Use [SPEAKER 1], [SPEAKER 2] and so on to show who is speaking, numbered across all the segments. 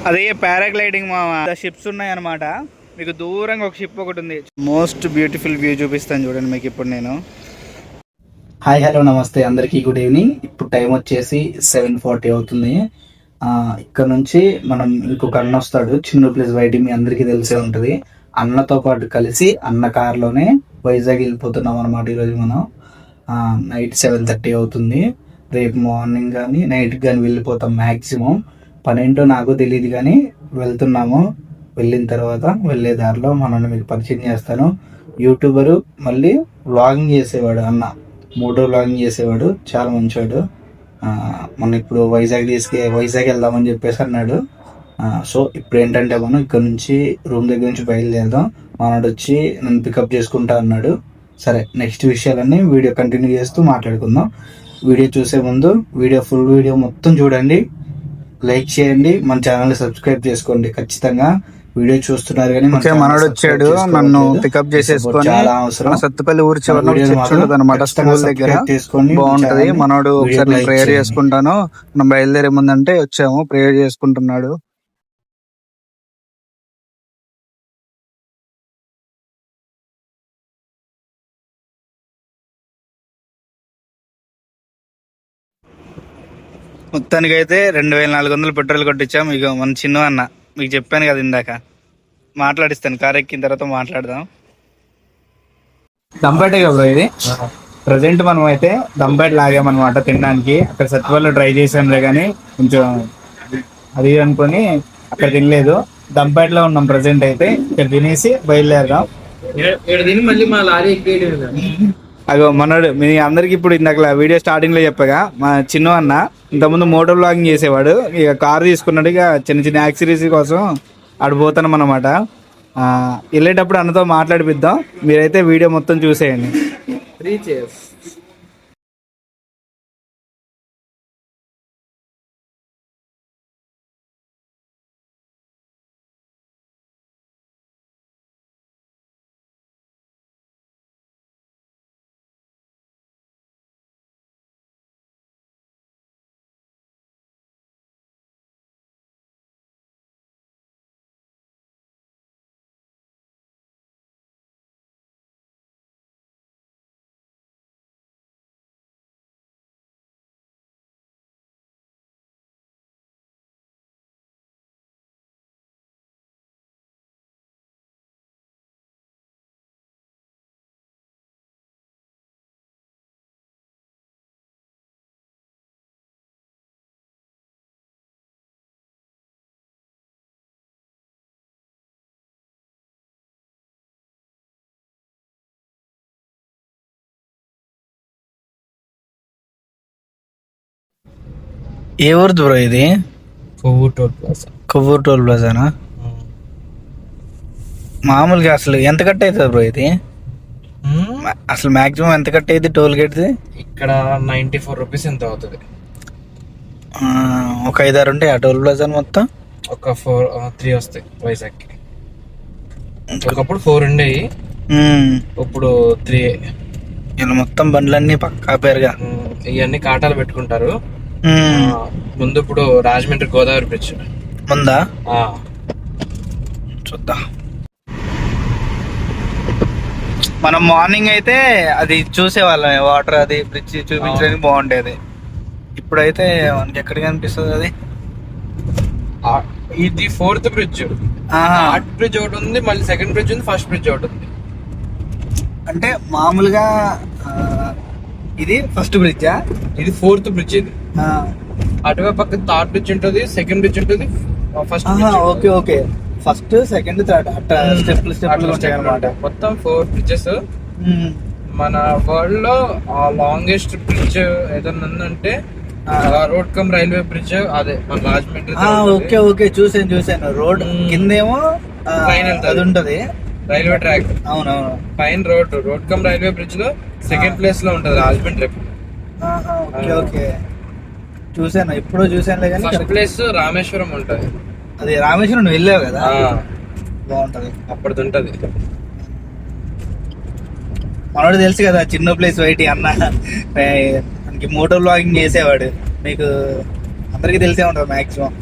[SPEAKER 1] అదే పారాగ్లైడింగ్ మా షిప్స్ ఉన్నాయి అనమాట. మీకు దూరంగా ఒక షిప్ ఒకటి ఉంది. మోస్ట్ బ్యూటిఫుల్ వ్యూ చూపిస్తాను చూడండి మీకు ఇప్పుడు నేను.
[SPEAKER 2] హాయ్ హలో నమస్తే అందరికీ, గుడ్ ఈవినింగ్. ఇప్పుడు టైం వచ్చేసి 7:40 అవుతుంది. ఇక్కడ నుంచి మనం ఇంకొక అన్న వస్తాడు, చిన్న ప్లేస్ వైటి, మీ అందరికీ తెలిసే ఉంటుంది. అన్నతో పాటు కలిసి అన్న కార్లోనే వైజాగ్ వెళ్ళిపోతున్నాం అనమాట. ఈరోజు మనం నైట్ 7:30 అవుతుంది. రేపు మార్నింగ్ కానీ నైట్ కానీ వెళ్ళిపోతాం మ్యాక్సిమం. పనేంటో నాకు తెలియదు కానీ వెళ్తున్నాము. వెళ్ళిన తర్వాత వెళ్ళే దారిలో మనల్ని మీకు పరిచయం చేస్తాను. యూట్యూబరు, మళ్ళీ వ్లాగింగ్ చేసేవాడు అన్న, మోటో వ్లాగింగ్ చేసేవాడు, చాలా మంచివాడు. మనం ఇప్పుడు వైజాగ్ వెళ్దామని చెప్పేసి అన్నాడు. సో ఇప్పుడు ఏంటంటే మనం ఇక్కడ నుంచి రూమ్ దగ్గర నుంచి బయలుదేరదాం. మనోడు వచ్చి నన్ను పికప్ చేసుకుంటా అన్నాడు. సరే, నెక్స్ట్ విషయాలన్నీ వీడియో కంటిన్యూ చేస్తూ మాట్లాడుకుందాం. వీడియో చూసే ముందు ఫుల్ వీడియో మొత్తం చూడండి, లైక్ చేయండి, మన ఛానల్ సబ్స్క్రైబ్ చేసుకోండి ఖచ్చితంగా. వీడియో చూస్తున్నారు కానీ
[SPEAKER 1] మనోడు వచ్చాడు, నన్ను పికప్ చేసేసుకొని
[SPEAKER 2] చాలా అవసరం.
[SPEAKER 1] సత్తుపల్లి ఊరి చివరి అనమాట, స్కూల్ దగ్గర బాగుంటది. మనోడు ఒకసారి ప్రేయర్ చేసుకుంటాను, మనం బయలుదేరే ముందంటే వచ్చాము, ప్రేయర్ చేసుకుంటున్నాడు. మొత్తానికి అయితే 2400 పెట్రోల్ కొట్టించాం. ఇక మన చిన్న అన్న, మీకు చెప్పాను కదా ఇందాక, మాట్లాడిస్తాను కార్ ఎక్కిన తర్వాత మాట్లాడదాం. దంపేటే కదా ఇది. ప్రజెంట్ మనం అయితే దంపేట లాగామన్నమాట తినడానికి. అక్కడ సత్తుపల్లిలో ట్రై చేసాంలే కానీ కొంచెం అది అనుకొని అక్కడ తినలేదు. దంపేటలో ఉన్నాం ప్రజెంట్ అయితే. ఇక్కడ తినేసి బయలుదేరదాం. అగో మనోడు, మీ అందరికి ఇప్పుడు ఇందాక వీడియో స్టార్టింగ్ లో చెప్పగా, మా చిన్న అన్న ఇంతకుముందు మోటో వ్లాగింగ్ చేసేవాడు. ఇక కారు తీసుకున్నాడు, ఇక చిన్న చిన్న యాక్సరీస్ కోసం ఆడిపోతున్నాం అనమాట. వెళ్ళేటప్పుడు అన్నతో మాట్లాడిపిద్దాం. మీరైతే వీడియో మొత్తం చూసేయండి. ఏ ఊరిది బ్రో ఇది? కొవ్వూరు టోల్ ప్లాజానా? మామూలుగా అసలు ఎంత కట్ అవుతుంది బ్రో ఇది? అసలు మాక్సిమం ఎంత కట్ అయ్యింది టోల్ గేట్?
[SPEAKER 3] ఇక్కడ 94 రూపీస్ ఎంత అవుతుంది.
[SPEAKER 1] ఒక 5-6 ఉంటాయి ఆ టోల్ ప్లాజా మొత్తం.
[SPEAKER 3] ఒక 3 వస్తాయి వైజాగ్ కి. ఒకప్పుడు 4 ఉండేవి, ఇప్పుడు 3.
[SPEAKER 1] ఇలా మొత్తం బండ్లన్నీ పక్కా పేరుగా
[SPEAKER 3] ఇవన్నీ కాటాలు పెట్టుకుంటారు ముందు. ఇప్పుడు రాజమండ్రి గోదావరి బ్రిడ్జ్
[SPEAKER 1] ముందా చూద్దాం. మనం మార్నింగ్ అయితే అది చూసేవాళ్ళం, వాటర్ అది బ్రిడ్జ్ చూపించడానికి బాగుండేది. ఇప్పుడైతే మనకి ఎక్కడ కనిపిస్తుంది అది?
[SPEAKER 3] ఇది 4th బ్రిడ్జ్. ఆర్ట్ బ్రిడ్జ్ ఒకటి ఉంది, మళ్ళీ 2nd బ్రిడ్జ్ ఉంది, ఫస్ట్ బ్రిడ్జ్ ఒకటి ఉంది.
[SPEAKER 1] అంటే మామూలుగా ఇది ఫస్ట్ బ్రిడ్జా?
[SPEAKER 3] ఇది 4th బ్రిడ్జ్. ఇది అటువైపు పక్కన 3rd బ్రిడ్జ్ ఉంటుంది, 2nd బ్రిడ్జ్ ఉంటుంది, first.
[SPEAKER 1] Okay okay, first second third అట్లా స్టెప్లు ఉంటాయి అన్నమాట.
[SPEAKER 3] మొత్తం 4 బ్రిడ్జెస్. మన వరల్డ్ లో లాంగెస్ట్ బ్రిడ్జ్ ఏదన్నా ఉందంటే రోడ్ కమ్ రైల్వే బ్రిడ్జ్, అదే మన రాజమండ్రి.
[SPEAKER 1] ఓకే ఓకే, చూసాను. రోడ్ కిందేమో
[SPEAKER 3] ఫైనల్
[SPEAKER 1] అది ఉంటది,
[SPEAKER 3] రైల్వే ట్రాక్.
[SPEAKER 1] అవునవును.
[SPEAKER 3] పైన రోడ్ కమ్ రైల్వే బ్రిడ్జ్ లో 2nd ప్లేస్ లో ఉంటది రాజమండ్రి.
[SPEAKER 1] ఓకే ఓకే, చూసాను, ఎప్పుడో చూసానులే కానీ.
[SPEAKER 3] ఫస్ట్ ప్లేస్ రామేశ్వరం ఉంటది.
[SPEAKER 1] అది రామేశ్వరం నువ్వు వెళ్ళావు కదా, బాగుంటది,
[SPEAKER 3] అప్పటిది ఉంటది.
[SPEAKER 1] మనోడు తెలుసు కదా, చిన్న ప్లేస్ వైటి అన్న మనకి మోటో వ్లాగింగ్ చేసేవాడు. మీకు అందరికి తెలిసే ఉంటుంది మాక్సిమం.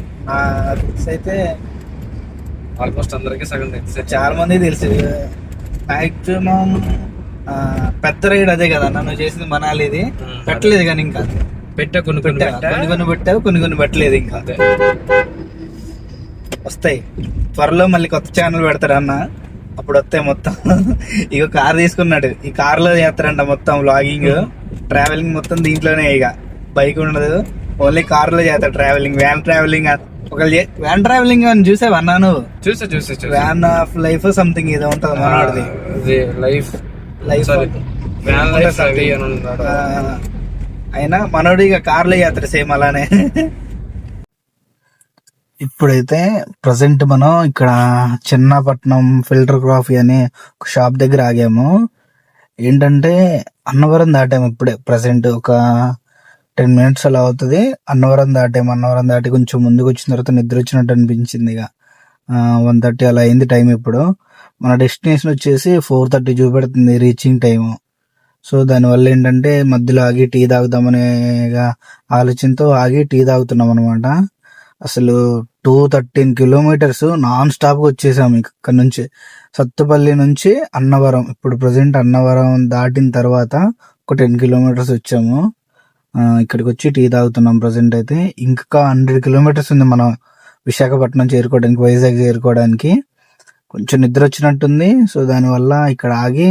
[SPEAKER 2] అయితే
[SPEAKER 3] ఆల్మోస్ట్ అందరికీ సగం తెలిసే.
[SPEAKER 2] చాలా మంది తెలుసు. మాక్సిమం పెద్ద రైడ్ అదే కదా నన్ను చేసింది మనాలిది. పెట్టలేదు కానీ ఇంకా
[SPEAKER 3] పెట్టా కొన్ని
[SPEAKER 2] కొన్ని పెట్టావు, కొన్ని పెట్టలేదు ఇంకా.
[SPEAKER 3] అదే
[SPEAKER 2] వస్తాయి త్వరలో, మళ్ళీ కొత్త ఛానల్ పెడతాడు అన్న, అప్పుడు వస్తాయి మొత్తం. ఇక కార్ తీసుకున్నాడు, ఈ కార్ లో చేస్తారంట మొత్తం వ్లాగింగ్, ట్రావెలింగ్ మొత్తం దీంట్లోనే. ఇక బైక్ ఉండదు, ఓన్లీ కార్ లో చేస్తాడు travelling. Van travelling van travelling అని చూసావు అన్నాను.
[SPEAKER 3] చూసా
[SPEAKER 2] వ్యాన్ ఆఫ్ లైఫ్ సంథింగ్ ఏదో ఉంటది మనోడిది.
[SPEAKER 3] లైఫ్
[SPEAKER 2] అయినా మనోడు ఇక కార్లో చేస్తాడు సేమ్ అలానే. ఇప్పుడైతే ప్రజెంట్ మనం ఇక్కడ చిన్నపట్నం ఫిల్టర్ కాఫీ అనే ఒక షాప్ దగ్గర ఆగాము. ఏంటంటే అన్నవరం దాటాము ఇప్పుడే. ప్రజెంట్ ఒక 10 minutes అలా అవుతుంది. అన్నవరం దాటి కొంచెం ముందుకు వచ్చిన తర్వాత నిద్ర వచ్చినట్టు అనిపించింది. ఇక 1:30 అలా అయింది టైం. ఇప్పుడు మన డెస్టినేషన్ వచ్చేసి 4:30 చూపెడుతుంది రీచింగ్ టైము. సో దానివల్ల ఏంటంటే మధ్యలో ఆగి టీ తాగుదామనే ఆలోచనతో ఆగి టీ తాగుతున్నాం అనమాట. అసలు 213 kilometers నాన్ స్టాప్ గా వచ్చేసాము ఇక్కడ నుంచి, సత్తుపల్లి నుంచి అన్నవరం. ఇప్పుడు ప్రజెంట్ అన్నవరం దాటిన తర్వాత ఒక 10 kilometers వచ్చాము. ఇక్కడికి వచ్చి టీ తాగుతున్నాం ప్రజెంట్ అయితే. ఇంకా 100 kilometers ఉంది మనం విశాఖపట్నం చేరుకోవడానికి, వైజాగ్ చేరుకోవడానికి. కొంచెం నిద్ర వచ్చినట్టుంది, సో దానివల్ల ఇక్కడ ఆగి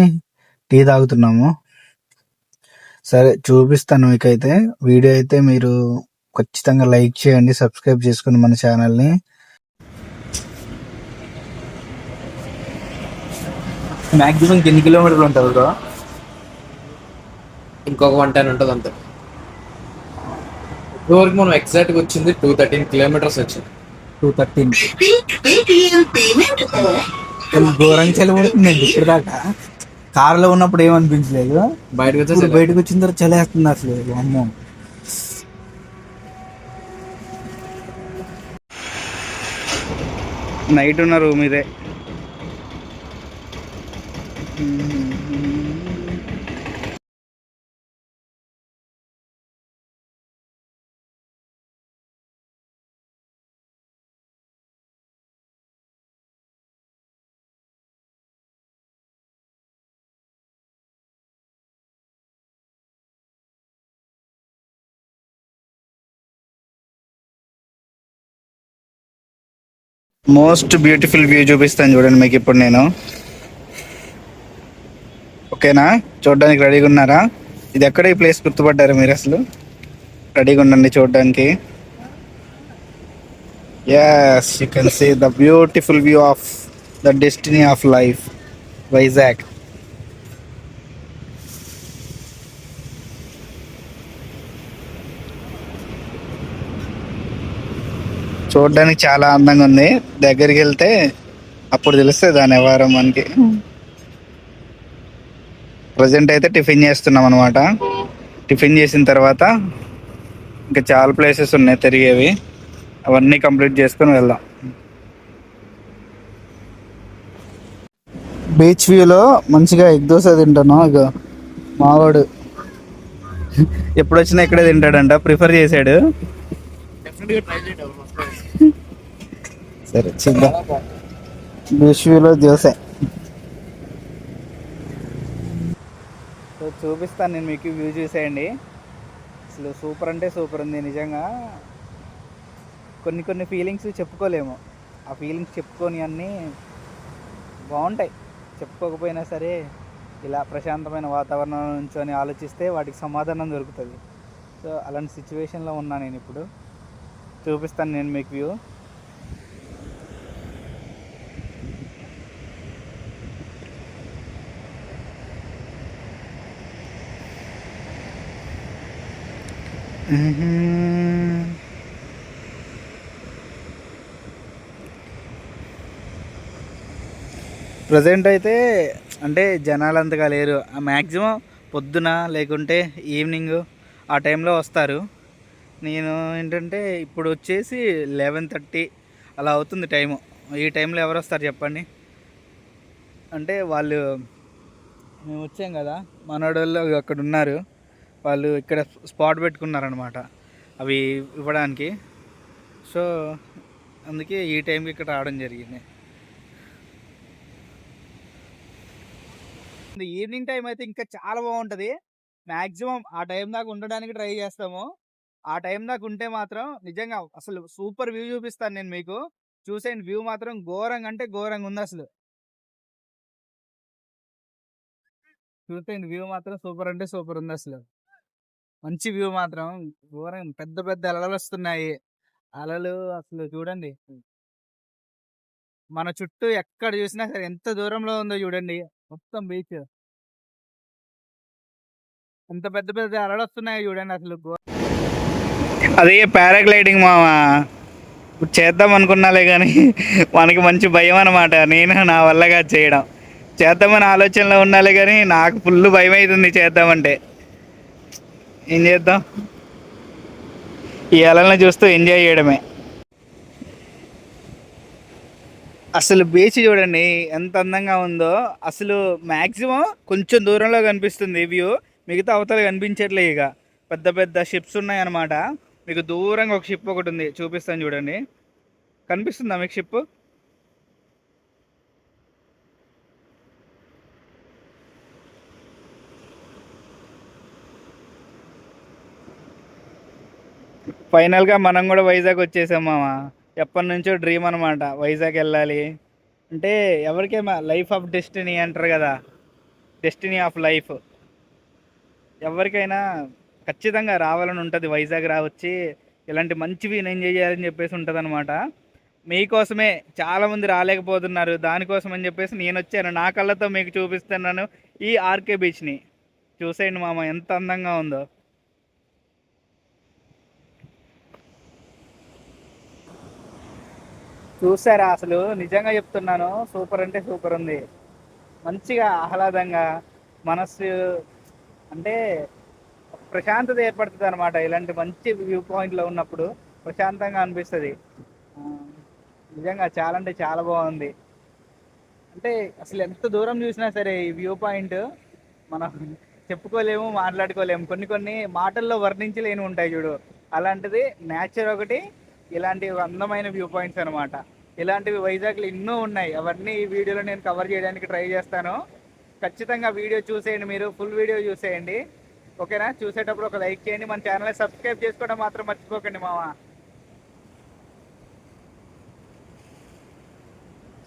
[SPEAKER 2] టీ తాగుతున్నాము. సరే చూపిస్తాను మీకైతే. వీడియో అయితే మీరు ఖచ్చితంగా లైక్ చేయండి, సబ్స్క్రైబ్ చేసుకుని మన ఛానల్ని. మ్యాక్సిమం ఎన్ని కిలోమీటర్లు ఉంటుంది బ్రో?
[SPEAKER 3] ఇంకొక 110 ఉంటుంది అంతే. ఇప్పటివరకు మనం ఎగ్జాక్ట్ గా వచ్చింది 213 kilometers వచ్చింది.
[SPEAKER 2] 213 ఘోరంగా చలి పడుతుందండి. ఇప్పుడు దాకా కారులో ఉన్నప్పుడు ఏమనిపించలేదు, బయటకు వచ్చిన తర్వాత చలేస్తుంది అసలు. అమ్మో, నైట్ ఉన్న రూమ్ ఇదే. మోస్ట్ బ్యూటిఫుల్ వ్యూ చూపిస్తాను చూడండి మీకు ఇప్పుడు నేను. ఓకేనా? చూడడానికి రెడీగా ఉన్నారా? ఇది ఎక్కడ ఈ ప్లేస్ గుర్తుపడ్డారు మీరు? అసలు రెడీగా ఉండండి చూడడానికి. yes, you can see the beautiful view of the destiny of life, Vizag. చూడడానికి చాలా అందంగా ఉంది. దగ్గరికి వెళ్తే అప్పుడు తెలుస్తుంది దాని వ్యవహారం మనకి. ప్రజెంట్ అయితే టిఫిన్ చేస్తున్నాం అనమాట. టిఫిన్ చేసిన తర్వాత ఇంకా చాలా ప్లేసెస్ ఉన్నాయి తిరిగేవి, అవన్నీ కంప్లీట్ చేసుకొని వెళ్దాం. బీచ్ వ్యూలో మంచిగా ఎగ్ దోశ తింటాను. ఇక మావాడు ఎప్పుడు వచ్చినా ఇక్కడే తింటాడంట, ప్రిఫర్ చేశాడు. సరే చూద్దాం. బీచ్ వ్యూలో దోశ చూపిస్తాను నేను మీకు. వ్యూ చూసేయండి, అసలు సూపర్ అంటే సూపర్ ఉంది నిజంగా. కొన్ని ఫీలింగ్స్ చెప్పుకోలేము, ఆ ఫీలింగ్స్ చెప్పుకొని అన్నీ బాగుంటాయి. చెప్పుకోకపోయినా సరే ఇలా ప్రశాంతమైన వాతావరణం నుంచొని ఆలోచిస్తే వాటికి సమాధానం దొరుకుతుంది. సో అలాంటి సిచ్యువేషన్లో ఉన్నా నేను ఇప్పుడు. చూపిస్తాను నేను మీకు వ్యూ. ప్రజెంట్ అయితే అంటే జనాలు అంతగా లేరు. మ్యాక్సిమం పొద్దున లేకుంటే ఈవినింగ్ ఆ టైంలో వస్తారు. నేను ఏంటంటే ఇప్పుడు వచ్చేసి 11:30 అలా అవుతుంది టైము. ఈ టైంలో ఎవరు వస్తారు చెప్పండి? అంటే వాళ్ళు మేము వచ్చాం కదా, మనోడోళ్ళు అక్కడ ఉన్నారు, వాళ్ళు ఇక్కడ స్పాట్ పెట్టుకున్నారనమాట అవి ఇవ్వడానికి. సో అందుకే ఈ టైంకి ఇక్కడ రావడం జరిగింది. ఈవినింగ్ టైం అయితే ఇంకా చాలా బాగుంటుంది. మ్యాక్సిమం ఆ టైం దాకా ఉండడానికి ట్రై చేస్తాము. ఆ టైం దాకా ఉంటే మాత్రం నిజంగా అసలు సూపర్ వ్యూ చూపిస్తాను నేను మీకు. చూసేయండి, వ్యూ మాత్రం ఘోరంగా అంటే ఘోరంగా ఉంది అసలు. చూసేయండి, వ్యూ మాత్రం సూపర్ అంటే సూపర్ ఉంది అసలు. మంచి వ్యూ మాత్రం ఘోరం. పెద్ద పెద్ద అలలు వస్తున్నాయి. అలలు అసలు చూడండి, మన చుట్టూ ఎక్కడ చూసినా సరే ఎంత దూరంలో ఉందో చూడండి మొత్తం బీచ్. ఎంత పెద్ద పెద్ద అలలు వస్తున్నాయో చూడండి అసలు.
[SPEAKER 1] అదే పారాగ్లైడింగ్ మామ చేద్దాం అనుకున్నాలే కానీ మనకి మంచి భయం అనమాట. నేను నా వల్లగా చేయడం చేద్దామని ఆలోచనలో ఉన్నాలే కానీ నాకు ఫుల్ భయం అవుతుంది చేద్దామంటే. ఏం చేద్దాం, ఈ అలల్ని చూస్తూ ఎంజాయ్ చేయడమే. అసలు బీచ్ చూడండి ఎంత అందంగా ఉందో. అసలు మ్యాక్సిమం కొంచెం దూరంలో కనిపిస్తుంది వ్యూ, మిగతా అవతల కనిపించట్లే. ఇక పెద్ద పెద్ద షిప్స్ ఉన్నాయన్నమాట. మీకు దూరంగా ఒక షిప్ ఒకటి ఉంది, చూపిస్తాను చూడండి. కనిపిస్తుందా మీకు షిప్? ఫైనల్గా మనం కూడా వైజాగ్ వచ్చేసాం మామ. ఎప్పటి నుంచో డ్రీమ్ అనమాట వైజాగ్ వెళ్ళాలి అంటే. ఎవరికైనా లైఫ్ ఆఫ్ డెస్టినీ అంటారు కదా, డెస్టినీ ఆఫ్ లైఫ్. ఎవరికైనా ఖచ్చితంగా రావాలని ఉంటుంది, వైజాగ్ రావచ్చి ఇలాంటి మంచివి ఎంజాయ్ చేయాలని చెప్పేసి ఉంటుంది అనమాట. మీకోసమే చాలామంది రాలేకపోతున్నారు, దానికోసం అని చెప్పేసి నేను వచ్చాను. నా కళ్ళతో మీకు చూపిస్తున్నాను ఈ ఆర్కే బీచ్ని. చూసేయండి మామ ఎంత అందంగా ఉందో. చూసారా అసలు, నిజంగా చెప్తున్నాను సూపర్ అంటే సూపర్ ఉంది. మంచిగా ఆహ్లాదంగా మనస్సు అంటే ప్రశాంతత ఏర్పడుతుంది అనమాట. ఇలాంటి మంచి వ్యూ పాయింట్లో ఉన్నప్పుడు ప్రశాంతంగా అనిపిస్తుంది. నిజంగా చాలా అంటే చాలా బాగుంది. అంటే అసలు ఎంత దూరం చూసినా సరే ఈ వ్యూ పాయింట్ మనం చెప్పుకోలేము, మాట్లాడుకోలేము. కొన్ని కొన్ని మాటల్లో వర్ణించలేని ఉంటాయి చూడు, అలాంటిది నేచర్ ఒకటి. ఇలాంటి అందమైన వ్యూ పాయింట్స్ అనమాట. ఇలాంటివి వైజాగ్లో ఎన్నో ఉన్నాయి. అవన్నీ ఈ వీడియోలో నేను కవర్ చేయడానికి ట్రై చేస్తాను. ఖచ్చితంగా వీడియో చూసేయండి, మీరు ఫుల్ వీడియో చూసేయండి, ఓకేనా? చూసేటప్పుడు ఒక లైక్ చేయండి, మన ఛానల్ని సబ్స్క్రైబ్ చేసుకోవడం మాత్రం మర్చిపోకండి మామ.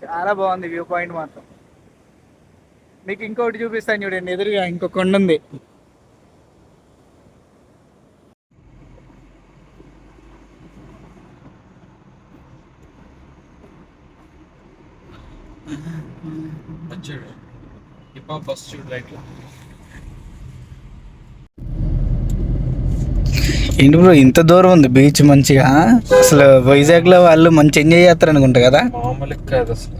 [SPEAKER 1] చాలా బాగుంది వ్యూ పాయింట్ మాత్రం. మీకు ఇంకొకటి చూపిస్తాను చూడండి, ఎదురుగా ఇంకో కొండ ఉంది.
[SPEAKER 2] ఏంటి బ్రో ఇంత దూరం ఉంది బీచ్ మంచిగా? అసలు వైజాగ్ లో వాళ్ళు మంచి ఎంజాయ్ చేస్తారు అనుకుంటా కదా.
[SPEAKER 3] మామూలు కాదు అసలు.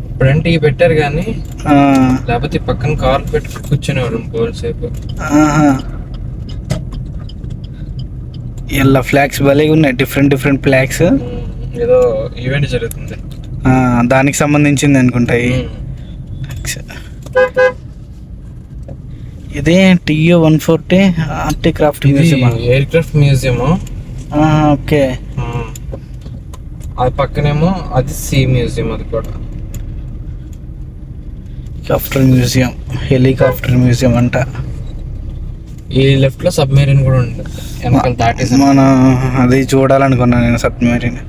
[SPEAKER 3] ఇప్పుడంటే ఇవి పెట్టారు కానీ లేకపోతే పక్కన కార్లు పెట్టి కూర్చునేవాడు పోల్సేపు.
[SPEAKER 2] ఇలా ఫ్లాగ్స్ భలేగా ఉన్నాయి, డిఫరెంట్ డిఫరెంట్ ఫ్లాగ్స్.
[SPEAKER 3] ఏదో ఈవెంట్ జరుగుతుంది,
[SPEAKER 2] దానికి సంబంధించింది అనుకుంటాయి. ఇదే టియో 140 Arctic craft museum,
[SPEAKER 3] air craft museum.
[SPEAKER 2] Okay,
[SPEAKER 3] అది పక్కనేమో అది సీ మ్యూజియం. అది కూడా
[SPEAKER 2] హెలికాప్టర్ మ్యూజియం, హెలికాప్టర్ మ్యూజియం అంట.
[SPEAKER 3] ఈ లెఫ్ట్ లో సబ్మెరీన్ కూడా ఉంది వెనకాల దాటేసి.
[SPEAKER 2] మన అది చూడాలనుకున్నాను నేను, సబ్మెరీన్.